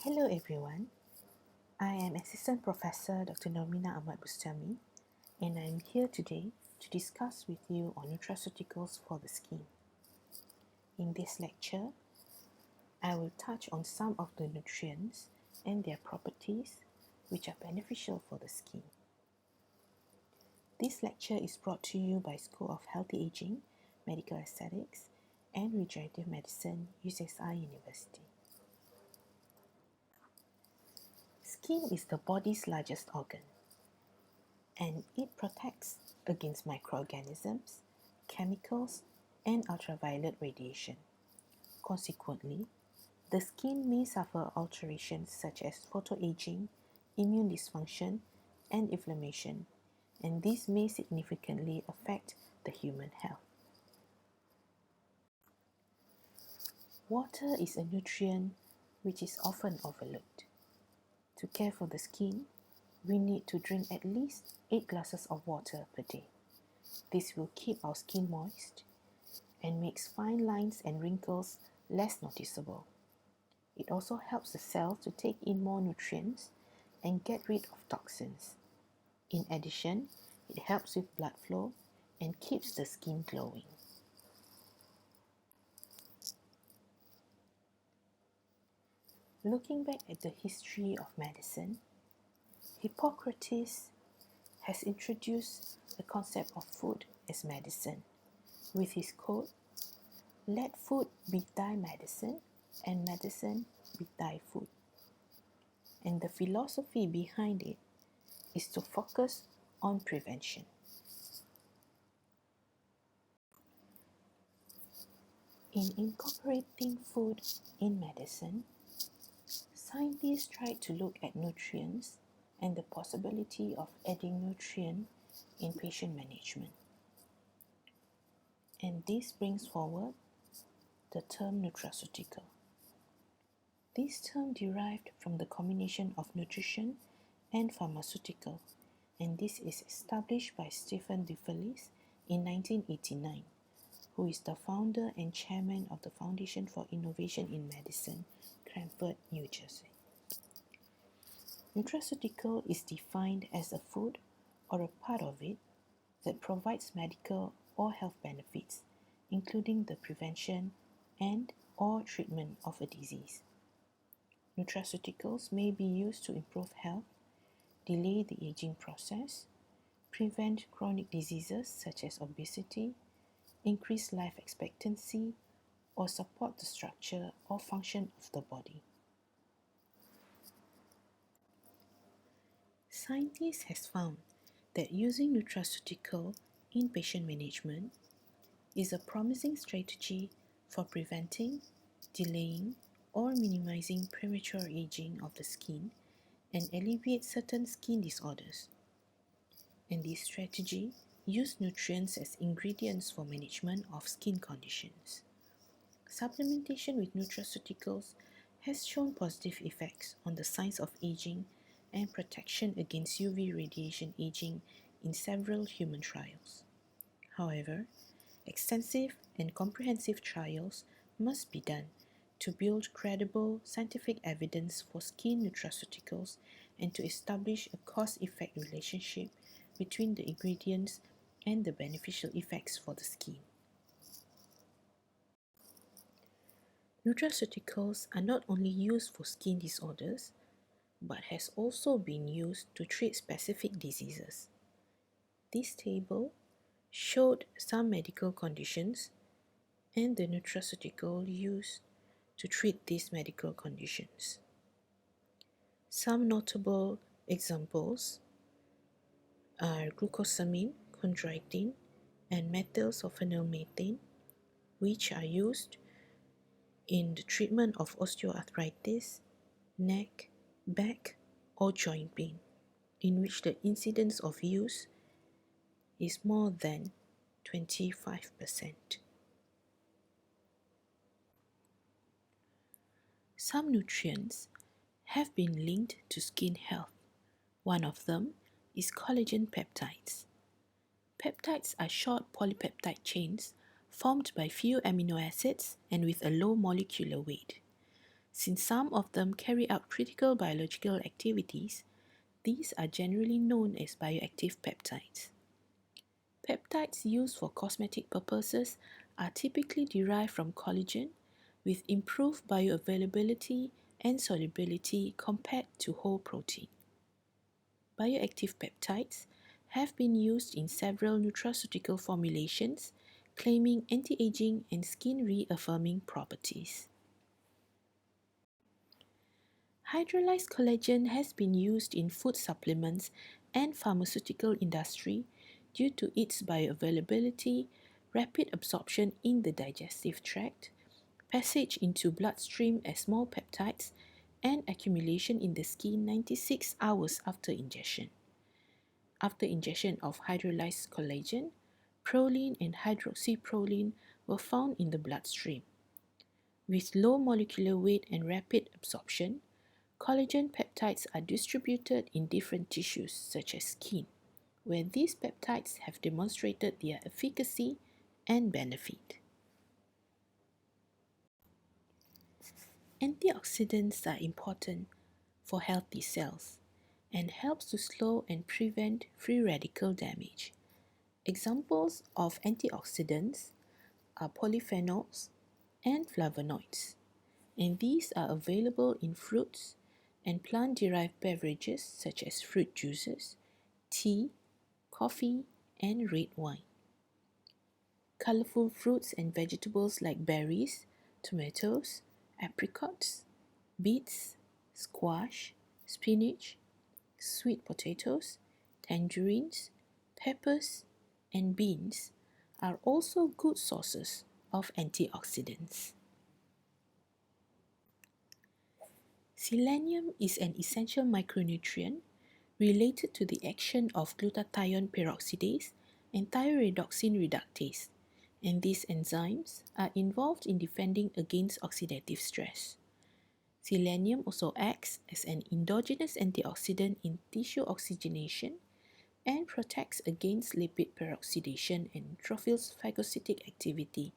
Hello everyone, I am Assistant Professor Dr. Normina Ahmad Bustami, and I am here today to discuss with you on nutraceuticals for the skin. In this lecture, I will touch on some of the nutrients and their properties which are beneficial for the skin. This lecture is brought to you by School of Healthy Aging, Medical Aesthetics and Regenerative Medicine, UCSI University. Skin is the body's largest organ, and it protects against microorganisms, chemicals, and ultraviolet radiation. Consequently, the skin may suffer alterations such as photoaging, immune dysfunction, and inflammation, and this may significantly affect the human health. Water is a nutrient which is often overlooked. To care for the skin, we need to drink at least 8 glasses of water per day. This will keep our skin moist and makes fine lines and wrinkles less noticeable. It also helps the cells to take in more nutrients and get rid of toxins. In addition, it helps with blood flow and keeps the skin glowing. Looking back at the history of medicine, Hippocrates has introduced the concept of food as medicine with his quote, "Let food be thy medicine and medicine be thy food." And the philosophy behind it is to focus on prevention. In incorporating food in medicine, scientists tried to look at nutrients and the possibility of adding nutrient in patient management. And this brings forward the term nutraceutical. This term derived from the combination of nutrition and pharmaceutical, and this is established by Stephen DeFelice in 1989, who is the founder and chairman of the Foundation for Innovation in Medicine, Cranford, New Jersey. Nutraceutical is defined as a food or a part of it that provides medical or health benefits, including the prevention and or treatment of a disease. Nutraceuticals may be used to improve health, delay the aging process, prevent chronic diseases such as obesity, increase life expectancy, or support the structure or function of the body. Scientists have found that using nutraceutical in patient management is a promising strategy for preventing, delaying, or minimizing premature aging of the skin and alleviate certain skin disorders. And this strategy uses nutrients as ingredients for management of skin conditions. Supplementation with nutraceuticals has shown positive effects on the signs of aging and protection against UV radiation aging in several human trials. However, extensive and comprehensive trials must be done to build credible scientific evidence for skin nutraceuticals and to establish a cause-effect relationship between the ingredients and the beneficial effects for the skin. Nutraceuticals are not only used for skin disorders, but has also been used to treat specific diseases. This table showed some medical conditions and the nutraceutical used to treat these medical conditions. Some notable examples are glucosamine, chondroitin, and methylsulfonylmethane, which are used in the treatment of osteoarthritis, neck, back, or joint pain, in which the incidence of use is more than 25%. Some nutrients have been linked to skin health. One of them is collagen peptides. Peptides are short polypeptide chains formed by few amino acids and with a low molecular weight. Since some of them carry out critical biological activities, these are generally known as bioactive peptides. Peptides used for cosmetic purposes are typically derived from collagen with improved bioavailability and solubility compared to whole protein. Bioactive peptides have been used in several nutraceutical formulations claiming anti-aging and skin reaffirming properties. Hydrolyzed collagen has been used in food supplements and pharmaceutical industry due to its bioavailability, rapid absorption in the digestive tract, passage into bloodstream as small peptides, and accumulation in the skin 96 hours after ingestion. After ingestion of hydrolyzed collagen, proline and hydroxyproline were found in the bloodstream. With low molecular weight and rapid absorption, collagen peptides are distributed in different tissues such as skin, where these peptides have demonstrated their efficacy and benefit. Antioxidants are important for healthy cells and helps to slow and prevent free radical damage. Examples of antioxidants are polyphenols and flavonoids, and these are available in fruits and plant-derived beverages such as fruit juices, tea, coffee, and red wine. Colorful fruits and vegetables like berries, tomatoes, apricots, beets, squash, spinach, sweet potatoes, tangerines, peppers, and beans are also good sources of antioxidants. Selenium is an essential micronutrient related to the action of glutathione peroxidase and thioredoxin reductase, and these enzymes are involved in defending against oxidative stress. Selenium also acts as an endogenous antioxidant in tissue oxygenation and protects against lipid peroxidation and neutrophils' phagocytic activity.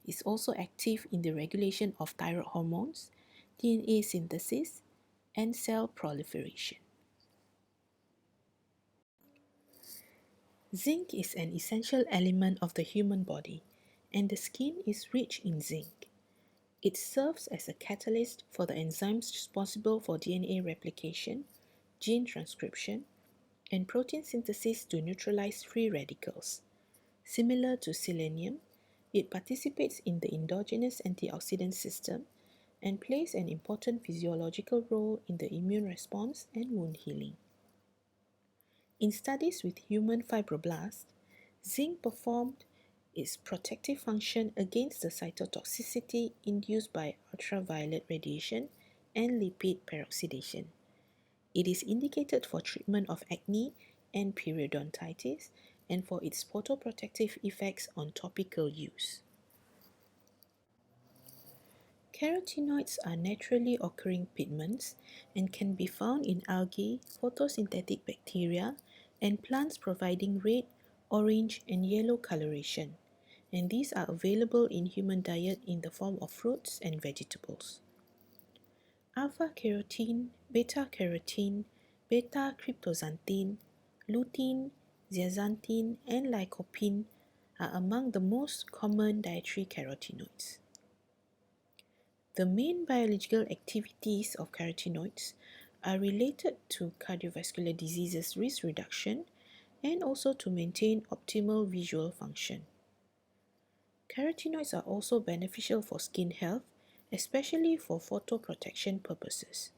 It is also active in the regulation of thyroid hormones, DNA synthesis, and cell proliferation. Zinc is an essential element of the human body, and the skin is rich in zinc. It serves as a catalyst for the enzymes responsible for DNA replication, gene transcription, and protein synthesis to neutralize free radicals. Similar to selenium, it participates in the endogenous antioxidant system and plays an important physiological role in the immune response and wound healing. In studies with human fibroblasts, zinc performed its protective function against the cytotoxicity induced by ultraviolet radiation and lipid peroxidation. It is indicated for treatment of acne and periodontitis and for its photoprotective effects on topical use. Carotenoids are naturally occurring pigments and can be found in algae, photosynthetic bacteria, and plants providing red, orange, and yellow coloration, and these are available in human diet in the form of fruits and vegetables. Alpha-carotene, beta-carotene, beta-cryptoxanthin, lutein, zeaxanthin, and lycopene are among the most common dietary carotenoids. The main biological activities of carotenoids are related to cardiovascular diseases risk reduction and also to maintain optimal visual function. Carotenoids are also beneficial for skin health, especially for photoprotection purposes.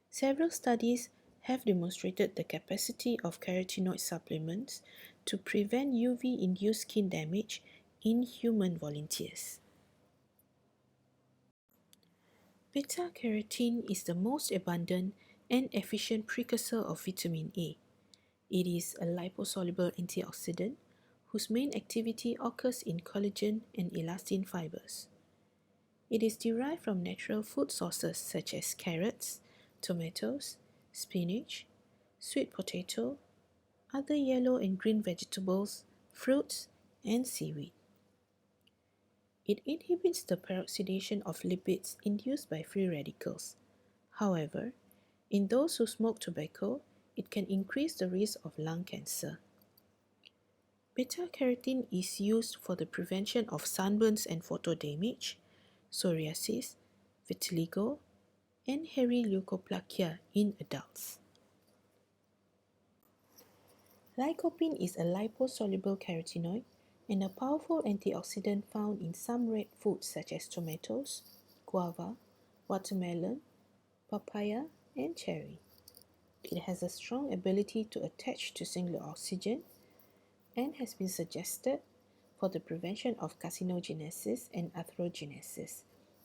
Several studies have demonstrated the capacity of carotenoid supplements to prevent UV-induced skin damage in human volunteers. Beta-carotene is the most abundant and efficient precursor of vitamin A. It is a liposoluble antioxidant whose main activity occurs in collagen and elastin fibers. It is derived from natural food sources such as carrots, tomatoes, spinach, sweet potato, other yellow and green vegetables, fruits, and seaweed. It inhibits the peroxidation of lipids induced by free radicals. However, in those who smoke tobacco, it can increase the risk of lung cancer. Beta-carotene is used for the prevention of sunburns and photo damage, psoriasis, vitiligo, and hairy leukoplakia in adults. Lycopene is a liposoluble carotenoid and a powerful antioxidant found in some red foods such as tomatoes, guava, watermelon, papaya, and cherry. It has a strong ability to attach to single oxygen and has been suggested for the prevention of carcinogenesis and atherogenesis,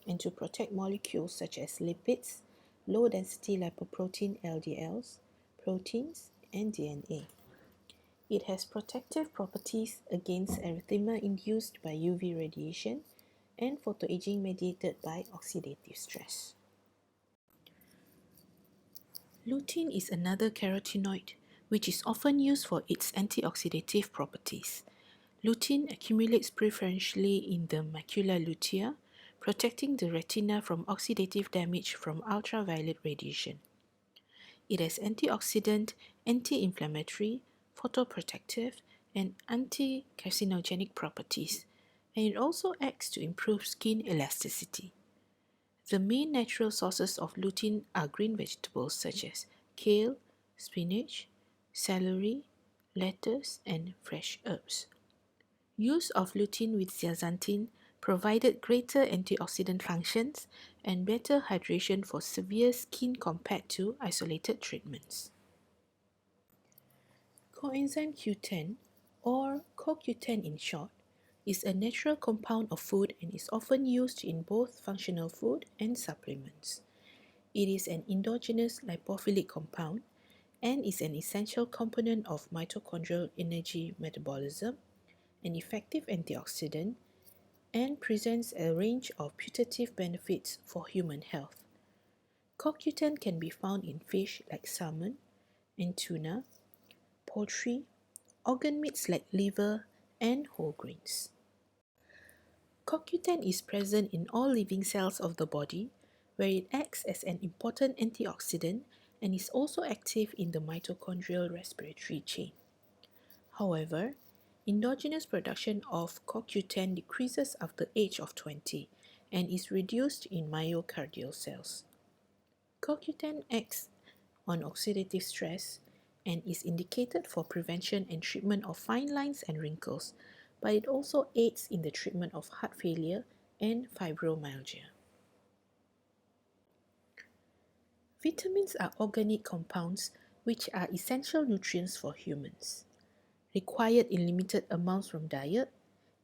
and to protect molecules such as lipids, low-density lipoprotein LDLs, proteins, and DNA. It has protective properties against erythema induced by UV radiation and photoaging mediated by oxidative stress. Lutein is another carotenoid which is often used for its antioxidative properties. Lutein accumulates preferentially in the macula lutea, protecting the retina from oxidative damage from ultraviolet radiation. It has antioxidant, anti-inflammatory, photoprotective, and anti-carcinogenic properties, and it also acts to improve skin elasticity. The main natural sources of lutein are green vegetables such as kale, spinach, celery, lettuce, and fresh herbs. Use of lutein with zeaxanthin provided greater antioxidant functions and better hydration for severe skin compared to isolated treatments. Coenzyme Q10, or CoQ10 in short, is a natural compound of food and is often used in both functional food and supplements. It is an endogenous lipophilic compound and is an essential component of mitochondrial energy metabolism, an effective antioxidant, and presents a range of putative benefits for human health. CoQ10 can be found in fish like salmon and tuna, poultry, organ meats like liver, and whole grains. CoQ10 is present in all living cells of the body, where it acts as an important antioxidant and is also active in the mitochondrial respiratory chain. However, endogenous production of CoQ10 decreases after the age of 20 and is reduced in myocardial cells. CoQ10 acts on oxidative stress and is indicated for prevention and treatment of fine lines and wrinkles, but it also aids in the treatment of heart failure and fibromyalgia. Vitamins are organic compounds which are essential nutrients for humans. Required in limited amounts from diet,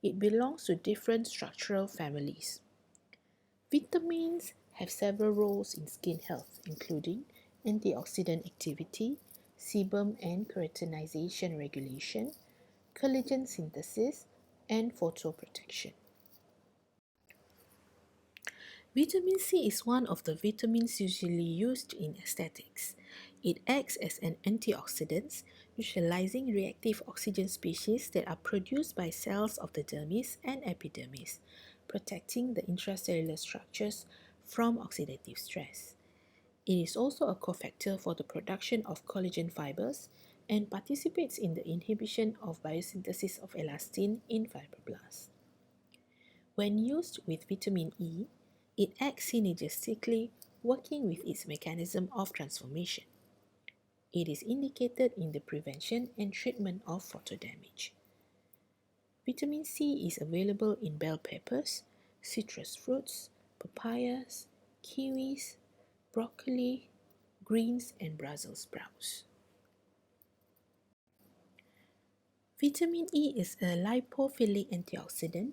it belongs to different structural families. Vitamins have several roles in skin health, including antioxidant activity, sebum and keratinization regulation, collagen synthesis, and photoprotection. Vitamin C is one of the vitamins usually used in aesthetics. It acts as an antioxidant, neutralizing reactive oxygen species that are produced by cells of the dermis and epidermis, protecting the intracellular structures from oxidative stress. It is also a cofactor for the production of collagen fibers and participates in the inhibition of biosynthesis of elastin in fibroblasts. When used with vitamin E, it acts synergistically, working with its mechanism of transformation. It is indicated in the prevention and treatment of photodamage. Vitamin C is available in bell peppers, citrus fruits, papayas, kiwis, broccoli, greens, and Brussels sprouts. Vitamin E is a lipophilic antioxidant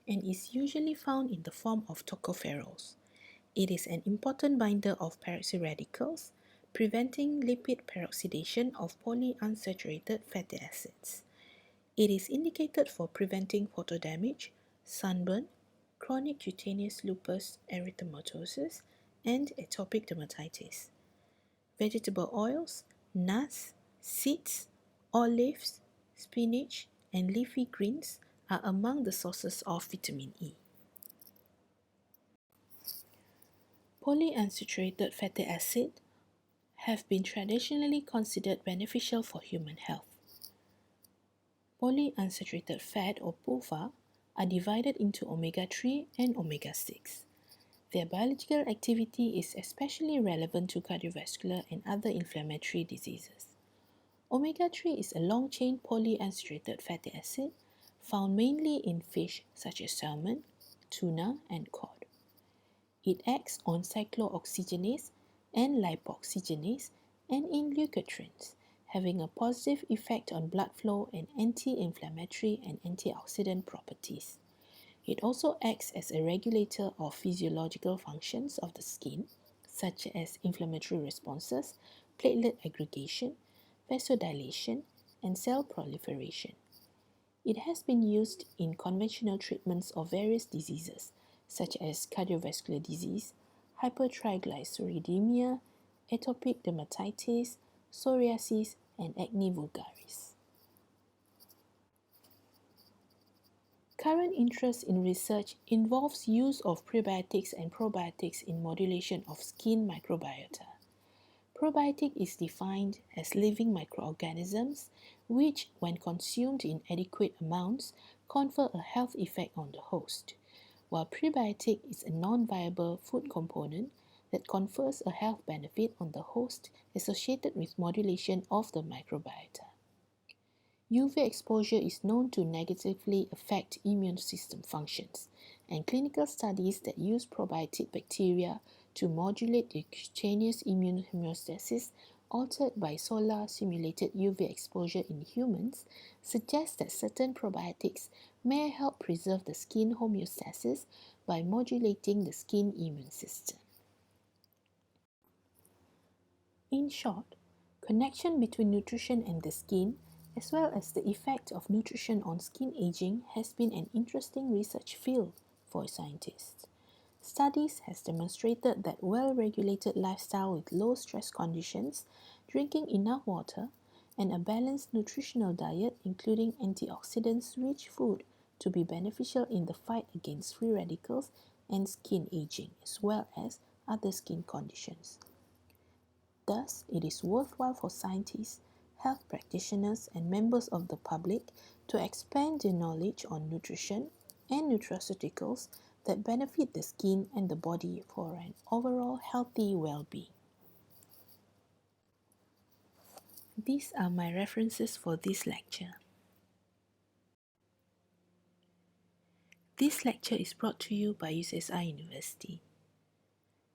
and is usually found in the form of tocopherols. It is an important binder of peroxy radicals, preventing lipid peroxidation of polyunsaturated fatty acids. It is indicated for preventing photodamage, sunburn, chronic cutaneous lupus erythematosus, and atopic dermatitis. Vegetable oils, nuts, seeds, olives, spinach, and leafy greens are among the sources of vitamin E. Polyunsaturated fatty acids have been traditionally considered beneficial for human health. Polyunsaturated fat or POFA are divided into omega-3 and omega-6. Their biological activity is especially relevant to cardiovascular and other inflammatory diseases. Omega-3 is a long-chain polyunsaturated fatty acid found mainly in fish such as salmon, tuna, and cod. It acts on cyclooxygenase and lipoxygenase and in leukotrienes, having a positive effect on blood flow and anti-inflammatory and antioxidant properties. It also acts as a regulator of physiological functions of the skin, such as inflammatory responses, platelet aggregation, vasodilation, and cell proliferation. It has been used in conventional treatments of various diseases, such as cardiovascular disease, hypertriglyceridemia, atopic dermatitis, psoriasis, and acne vulgaris. Current interest in research involves use of prebiotics and probiotics in modulation of skin microbiota. Probiotic is defined as living microorganisms which, when consumed in adequate amounts, confer a health effect on the host, while prebiotic is a non-viable food component that confers a health benefit on the host associated with modulation of the microbiota. UV exposure is known to negatively affect immune system functions, and clinical studies that use probiotic bacteria to modulate the cutaneous immune homeostasis altered by solar-simulated UV exposure in humans suggest that certain probiotics may help preserve the skin homeostasis by modulating the skin immune system. In short, connection between nutrition and the skin, as well as the effect of nutrition on skin aging, has been an interesting research field for scientists. Studies has demonstrated that well-regulated lifestyle with low stress conditions, drinking enough water, and a balanced nutritional diet including antioxidants-rich food to be beneficial in the fight against free radicals and skin aging, as well as other skin conditions. Thus, it is worthwhile for scientists, health practitioners, and members of the public to expand their knowledge on nutrition and nutraceuticals that benefit the skin and the body for an overall healthy well-being. These are my references for this lecture. This lecture is brought to you by UCSI University.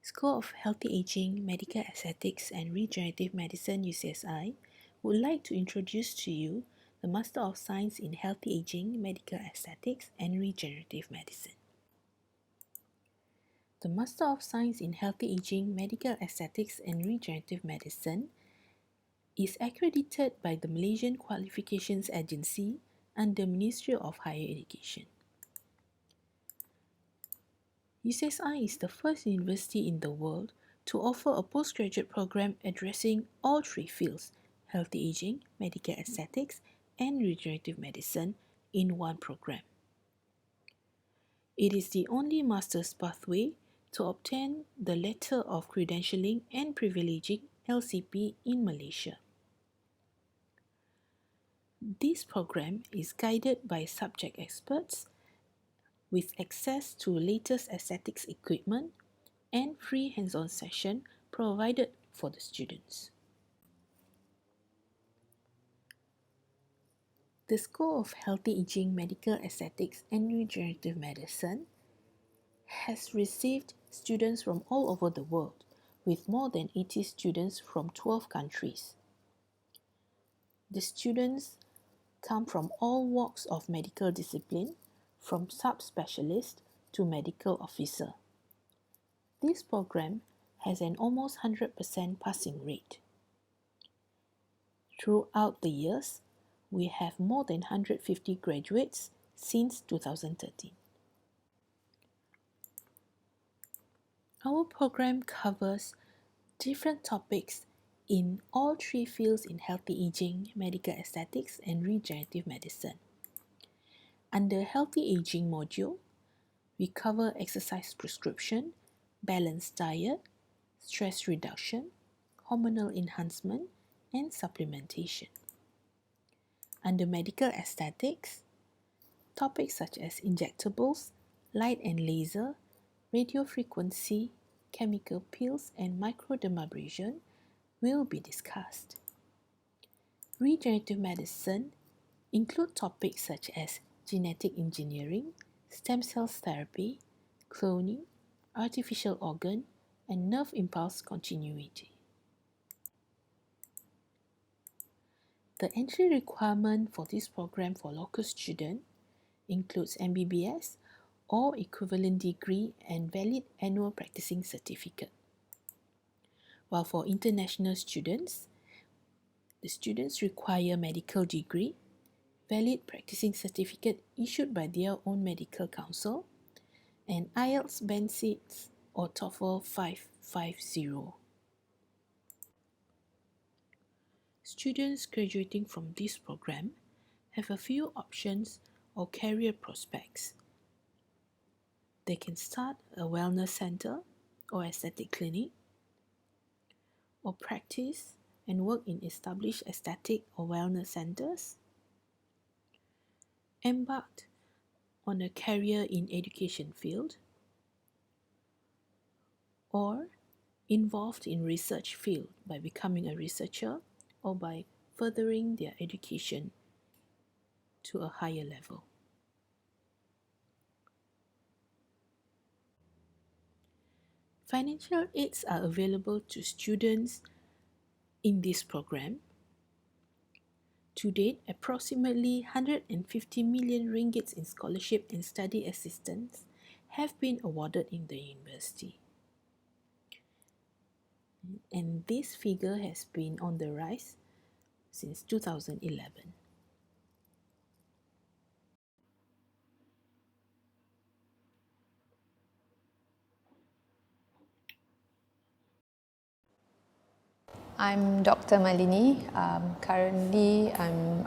School of Healthy Aging, Medical Aesthetics and Regenerative Medicine UCSI would like to introduce to you the Master of Science in Healthy Aging, Medical Aesthetics and Regenerative Medicine. The Master of Science in Healthy Aging, Medical Aesthetics and Regenerative Medicine is accredited by the Malaysian Qualifications Agency under Ministry of Higher Education. UCSI is the first university in the world to offer a postgraduate program addressing all three fields, healthy aging, medical aesthetics, and regenerative medicine in one program. It is the only master's pathway to obtain the Letter of Credentialing and Privileging LCP in Malaysia. This program is guided by subject experts with access to latest aesthetics equipment and free hands-on session provided for the students. The School of Healthy Aging, Medical Aesthetics and Regenerative Medicine has received students from all over the world, with more than 80 students from 12 countries. The students come from all walks of medical discipline, from subspecialist to medical officer. This program has an almost 100% passing rate. Throughout the years, we have more than 150 graduates since 2013. Our program covers different topics in all three fields in healthy aging, medical aesthetics, and regenerative medicine. Under Healthy Aging module, we cover exercise prescription, balanced diet, stress reduction, hormonal enhancement, and supplementation. Under medical aesthetics, topics such as injectables, light and laser, radiofrequency, chemical peels, and microdermabrasion will be discussed. Regenerative medicine include topics such as genetic engineering, stem cell therapy, cloning, artificial organ, and nerve impulse continuity. The entry requirement for this program for local students includes MBBS or equivalent degree and valid annual practicing certificate. While for international students, the students require medical degree, valid practicing certificate issued by their own medical council, and IELTS Band 6 or TOEFL 550. Students graduating from this program have a few options or career prospects. They can start a wellness center or aesthetic clinic, or practice and work in established aesthetic or wellness centers, embark on a career in education field, or involved in research field by becoming a researcher or by furthering their education to a higher level. Financial aids are available to students in this program. To date, approximately 150 million ringgits in scholarship and study assistance have been awarded in the university. And this figure has been on the rise since 2011. I'm Dr. Malini. Currently, I'm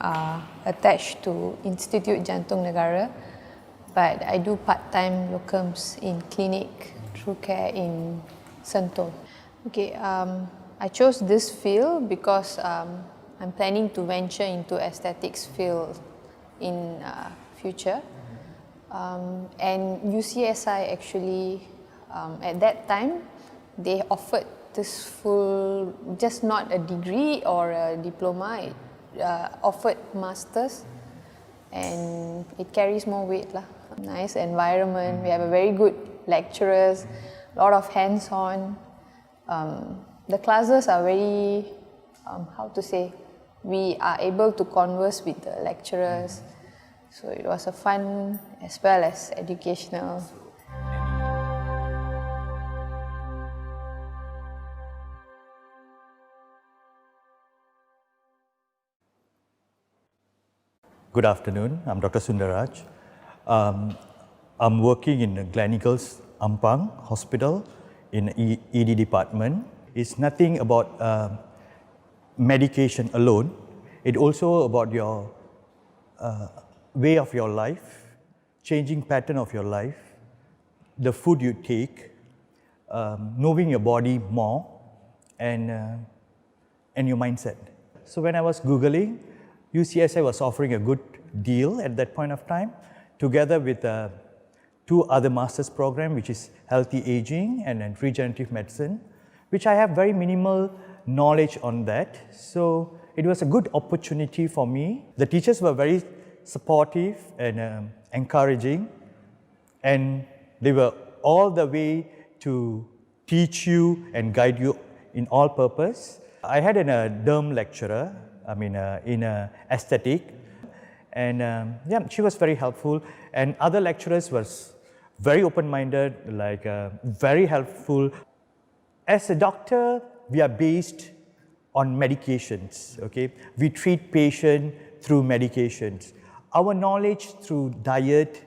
attached to Institute Jantung Negara, but I do part-time locums in clinic True Care in Sentul. Okay, I chose this field because I'm planning to venture into aesthetics field in future. And UCSI actually, at that time, they offered this full, just not a degree or a diploma, it offered masters, and it carries more weight lah. Nice environment, we have a very good lecturers, a lot of hands-on. The classes are very, how to say, we are able to converse with the lecturers, so it was a fun as well as educational. Good afternoon, I'm Dr. Sundaraj. I'm working in Gleneagles Ampang Hospital in ED department. It's nothing about medication alone. It's also about your way of your life, changing pattern of your life, the food you take, knowing your body more, and your mindset. So when I was Googling, UCSI was offering a good deal at that point of time, together with two other master's programs, which is healthy aging and then regenerative medicine, which I have very minimal knowledge on that. So it was a good opportunity for me. The teachers were very supportive and encouraging, and they were all the way to teach you and guide you in all purpose. I had a derm lecturer, in aesthetic, and yeah, she was very helpful, and other lecturers was very open-minded, like very helpful. As a doctor, we are based on medications, okay? We treat patient through medications. Our knowledge through diet,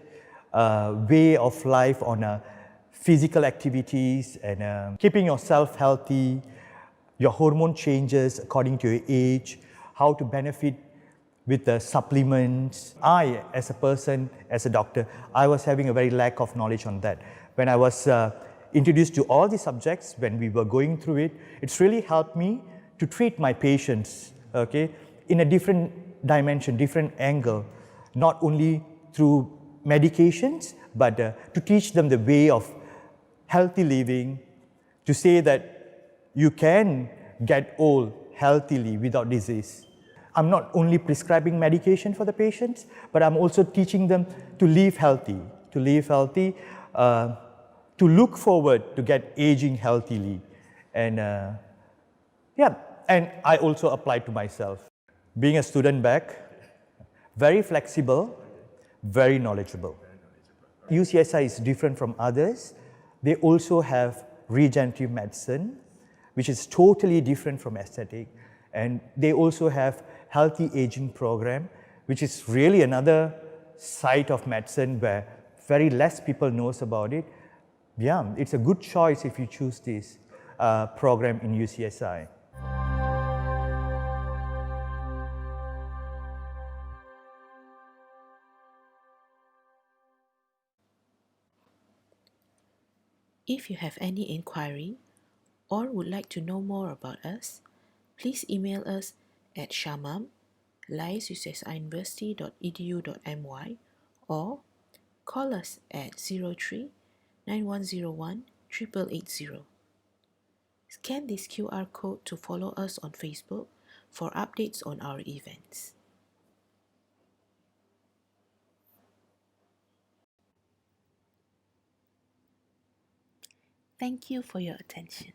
way of life on physical activities and keeping yourself healthy, your hormone changes according to your age, how to benefit with the supplements. I, as a person, as a doctor, I was having a very lack of knowledge on that. When I was introduced to all the subjects when we were going through it. It's really helped me to treat my patients, okay, in a different dimension, different angle, not only through medications, but to teach them the way of healthy living, to say that you can get old healthily without disease. I'm not only prescribing medication for the patients, but I'm also teaching them to live healthy, to look forward to get aging healthily. And yeah, and I also apply to myself. Being a student back, very flexible, very knowledgeable. UCSI is different from others. They also have regenerative medicine, which is totally different from aesthetic. And they also have healthy aging program, which is really another side of medicine where very less people knows about it. Yeah, it's a good choice if you choose this program in UCSI. If you have any inquiry or would like to know more about us, please email us at shamam@liceUCSIuniversity.edu.my or call us at 03 9101 8880. Scan this QR code to follow us on Facebook for updates on our events. Thank you for your attention.